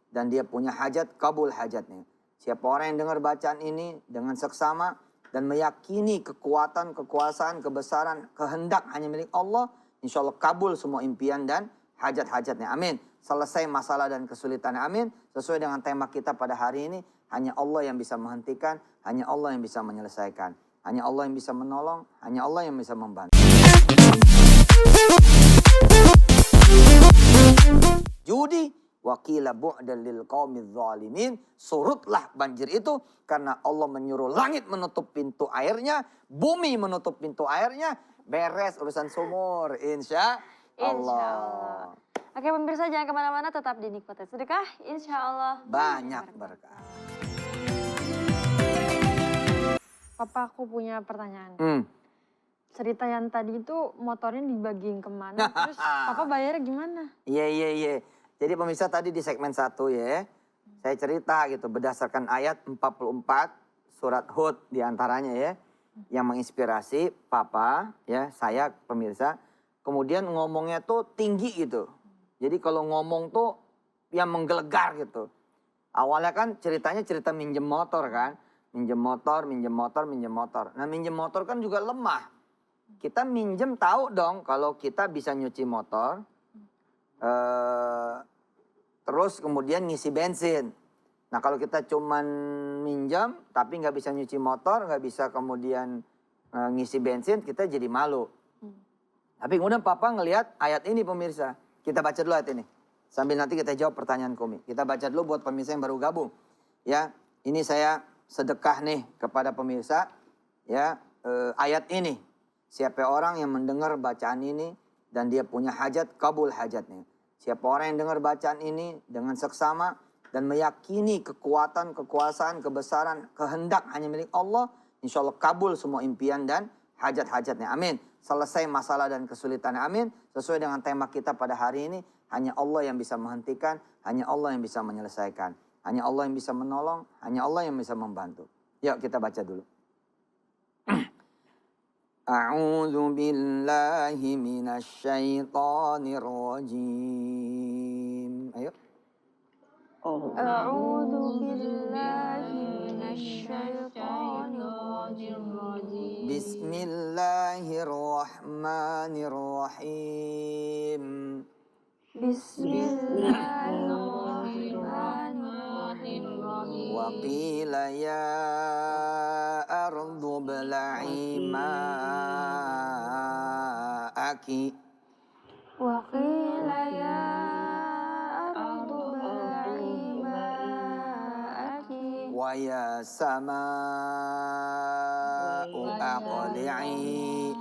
dan dia punya hajat, kabul hajatnya. Siapa orang yang dengar bacaan ini dengan seksama dan meyakini kekuatan, kekuasaan, kebesaran, kehendak hanya milik Allah, insya Allah kabul semua impian dan hajat-hajatnya. Amin. Selesai masalah dan kesulitannya. Amin. Sesuai dengan tema kita pada hari ini, hanya Allah yang bisa menghentikan, hanya Allah yang bisa menyelesaikan. Hanya Allah yang bisa menolong, hanya Allah yang bisa membantu. Judi wakila bu'dan lil qaumidz zalimin, surutlah banjir itu karena Allah menyuruh langit menutup pintu airnya, bumi menutup pintu airnya, beres urusan sumur, insya Allah. Oke pemirsa, jangan kemana-mana, tetap di Nikmati Sedekah, insya Allah banyak berkah. Papa, aku punya pertanyaan. Cerita yang tadi itu motornya dibagiin kemana, terus Papa bayarnya gimana? Iya. Jadi pemirsa tadi di segmen 1 ya, saya cerita gitu berdasarkan ayat 44 surat Hud diantaranya ya, yang menginspirasi Papa ya, saya pemirsa, kemudian ngomongnya tuh tinggi gitu. Jadi kalau ngomong tuh yang menggelegar gitu. Awalnya kan ceritanya cerita minjem motor kan, minjem motor. Nah minjem motor kan juga lemah. Kita minjem tahu dong kalau kita bisa nyuci motor, terus kemudian ngisi bensin. Nah kalau kita cuman minjem tapi nggak bisa nyuci motor, nggak bisa kemudian ngisi bensin, kita jadi malu. Tapi kemudian Papa ngelihat ayat ini pemirsa. Kita baca dulu ayat ini. Sambil nanti kita jawab pertanyaan Kumi. Kita baca dulu buat pemirsa yang baru gabung. Ya, ini saya sedekah nih kepada pemirsa. Ya, ayat ini. Siapa orang yang mendengar bacaan ini dan dia punya hajat, kabul hajatnya. Siapa orang yang dengar bacaan ini dengan seksama dan meyakini kekuatan, kekuasaan, kebesaran, kehendak hanya milik Allah, insya Allah kabul semua impian dan hajat-hajatnya. Amin. Selesai masalah dan kesulitannya. Amin. Sesuai dengan tema kita pada hari ini, hanya Allah yang bisa menghentikan, hanya Allah yang bisa menyelesaikan. Hanya Allah yang bisa menolong, hanya Allah yang bisa membantu. Yuk kita baca dulu. A'udzu billahi minasy syaithanir rajim. Ayo. A'udzu billahi minasy syaithanir rajim. Bismillahirrahmanirrahim. Bismillahirrahmanirrahim. Wa qila ya ardu bla'i ma'aki. Wa qila ya ardu bla'i ma'aki. Wa ya sama'u aqli'i.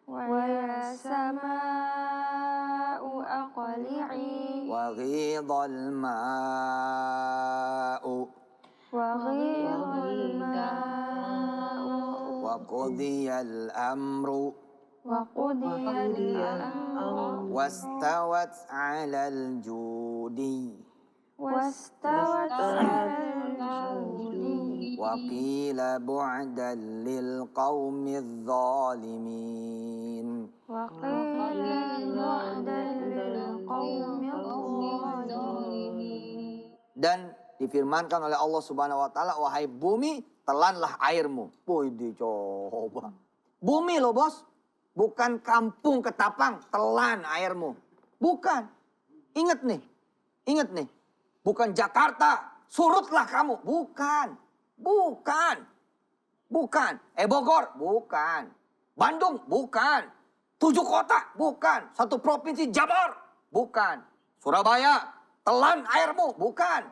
Wa ya sama'u aqli'i. Wa ghidhal ma'u. Wa ghidhal ma'u. Wa qudiyal amru. Wa qudiyal amru. Wastawat 'alal judi. Wastawat 'alal judi. Wa qila bu'dan lil qaumidz zalimin. Wa qila bu'dan lil qaumidz zalimin. Dan difirmankan oleh Allah Subhanahu wa taala, wahai bumi, telanlah airmu. Wih, dicoba. Bumi loh, Bos. Bukan kampung ketapang, telan airmu. Bukan. Ingat nih. Bukan Jakarta, surutlah kamu. Bukan. Bogor, bukan. Bandung, bukan. 7 kota, bukan. 1 provinsi, Jabar, bukan. Surabaya, telan airmu, bukan.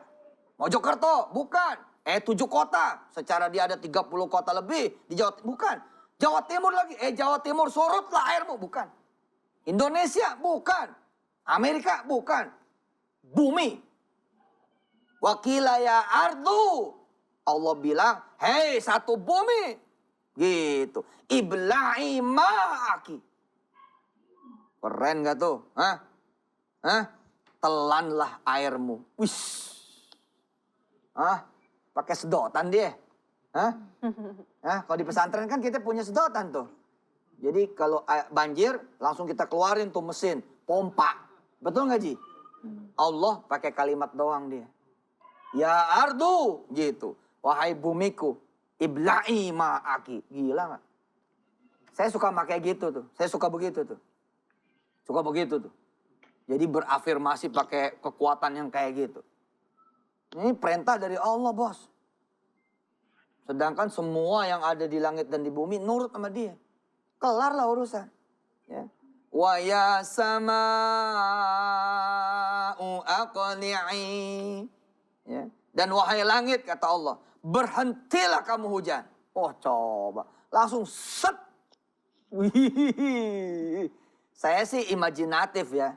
Mojokerto, bukan. 7 kota, secara dia ada 30 kota lebih di Jawa Timur, bukan. Jawa Timur lagi, Jawa Timur surutlah airmu, bukan. Indonesia, bukan. Amerika, bukan. Bumi. Wakila ya ardu. Allah bilang, hei satu bumi. Gitu. Ibla'i ma'aki. Keren gak tuh? Telanlah airmu. Wish. Pakai sedotan dia. Kalau di pesantren kan kita punya sedotan tuh. Jadi kalau banjir langsung kita keluarin tuh mesin pompa. Betul nggak Ji? Allah pakai kalimat doang dia. Ya ardu, gitu. Wahai bumiku, ibla'i ma'aki. Gila nggak? Saya suka pakai gitu tuh. Saya suka begitu tuh. Suka begitu tuh. Jadi berafirmasi pakai kekuatan yang kayak gitu. Ini perintah dari Allah, bos. Sedangkan semua yang ada di langit dan di bumi nurut sama dia. Kelarlah urusan. Ya. Wa ya sama'u aqli'i. Ya. Dan wahai langit, kata Allah, berhentilah kamu hujan. Oh coba, langsung set. Wih. Saya sih imajinatif ya.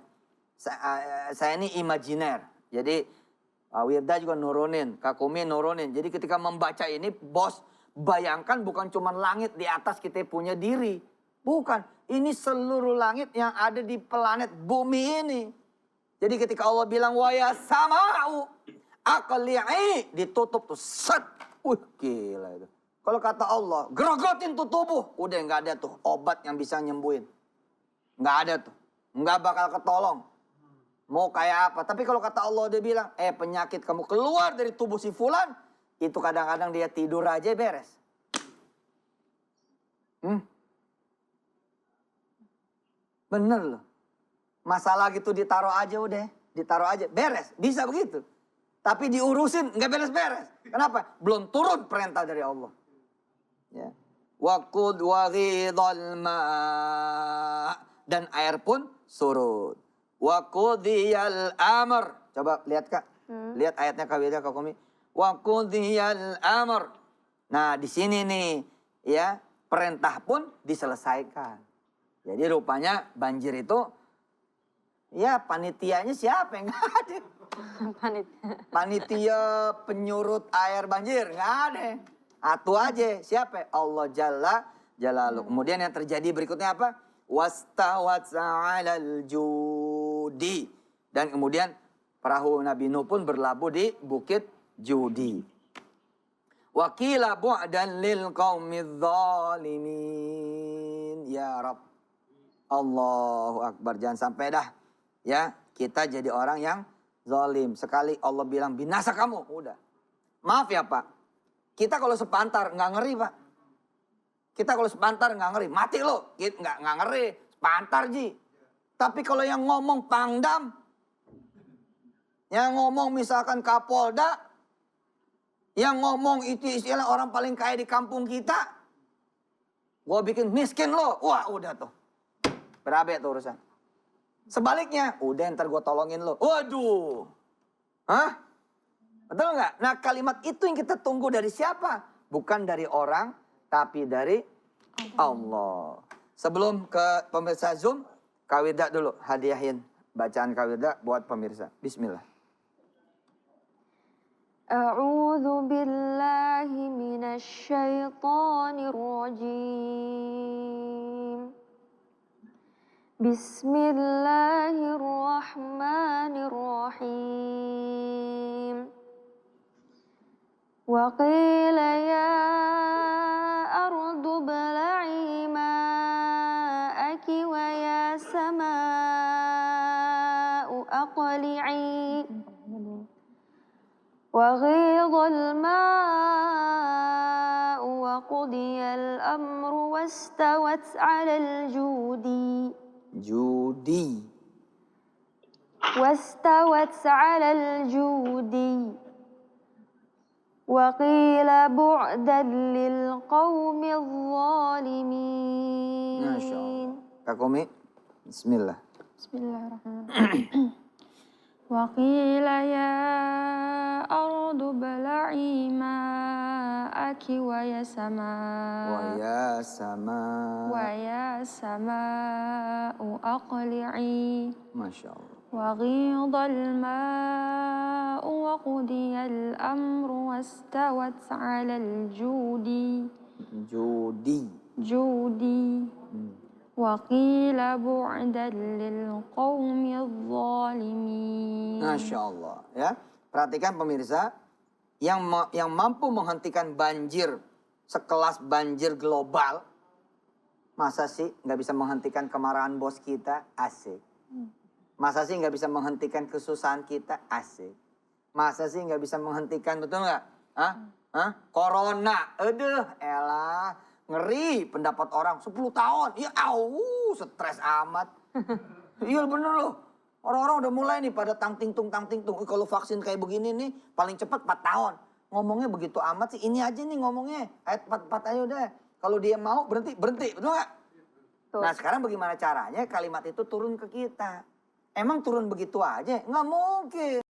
Saya ini imajiner. Jadi Wirda juga nurunin, Kakumi nurunin. Jadi ketika membaca ini, bos, bayangkan bukan cuma langit di atas kita punya diri. Bukan, ini seluruh langit yang ada di planet bumi ini. Jadi ketika Allah bilang, wa ya sama'u aqli'i, ditutup tuh, set. Gila itu. Kalau kata Allah, gerogotin tuh tubuh. Udah nggak ada tuh obat yang bisa nyembuhin. Nggak ada tuh. Nggak bakal ketolong. Mau kayak apa. Tapi kalau kata Allah dia bilang, penyakit kamu keluar dari tubuh si fulan. Itu kadang-kadang dia tidur aja beres. Bener loh. Masalah gitu ditaruh aja udah. Ditaruh aja, beres. Bisa begitu. Tapi diurusin, nggak beres-beres. Kenapa? Belum turun perintah dari Allah. Ya. Waqud waghidhal ma'. Dan air pun surut. Waqudiyal amr. Coba lihat Kak. Lihat ayatnya Kak Wida, Kak Komi. Waqudiyal amr. Nah di sini nih ya perintah pun diselesaikan. Jadi rupanya banjir itu ya panitianya siapa yang nggak ada. Panitia penyurut air banjir nggak ada. Atu aja siapa? Allah Jalla Jalaluh. Kemudian yang terjadi berikutnya apa? Wastawat 'alal judi. Dan kemudian perahu Nabi Nuh pun berlabuh di bukit Judi. Wa qila bu'dan lil qaumidz zalimin. Ya Rabb. Allahu Akbar. Jangan sampai dah ya kita jadi orang yang zalim. Sekali Allah bilang binasa kamu, udah. Maaf ya Pak. Kita kalau sepantar nggak ngeri Pak. Kita kalau sepantar nggak ngeri, mati lo. Nggak ngeri, sepantar Ji. Tapi kalau yang ngomong Pangdam, yang ngomong misalkan Kapolda, yang ngomong itu istilah orang paling kaya di kampung kita, gue bikin miskin lo. Wah udah tuh. Berabe tuh urusan. Sebaliknya, udah ntar gue tolongin lo. Waduh. Hah? Betul nggak? Nah kalimat itu yang kita tunggu dari siapa? Bukan dari orang, tapi dari Allah. Sebelum ke pemirsa Zoom, Kawida dulu hadiahin bacaan Kawida buat pemirsa. Bismillah. A'udzu billahi minasy syaithanir rajim. Bismillahirrahmanirrahim. Wa qila ya ardu bala'i ma'aki wa ya sama'u aqli'i. Wa ghidhal ma'u wa qudiyal amru wastawat 'alal judi. واستوت على الجودي وقيل بعدا للقوم الظالمين. Masya Allah. Kak Komi, bismillah. Bismillahirrahmanirrahim. وقيل يا أرض بلعي ماءك ويا سماء أقلعي. Masya Allah. وغيض الماء وقضي الأمر واستوت على جودي وقيل بعدا للقوم الظالمين. Masya Allah. Ya, perhatikan pemirsa, yang mampu menghentikan banjir sekelas banjir global, masa sih nggak bisa menghentikan kemarahan bos kita? Asik. Masa sih nggak bisa menghentikan kesusahan kita? Asik. Masa sih nggak bisa menghentikan, betul nggak? Hah? Hah? Corona, aduh, elah, ngeri pendapat orang 10 tahun. Ya, stres amat. Iya bener loh. Orang-orang udah mulai nih pada tang ting tung. Kalau vaksin kayak begini nih paling cepat 4 tahun. Ngomongnya begitu amat sih. Ini aja nih ngomongnya. Ayat 4 aja udah. Kalau dia mau berhenti. Betul nggak? Nah sekarang bagaimana caranya kalimat itu turun ke kita? Emang turun begitu aja? Nggak mungkin.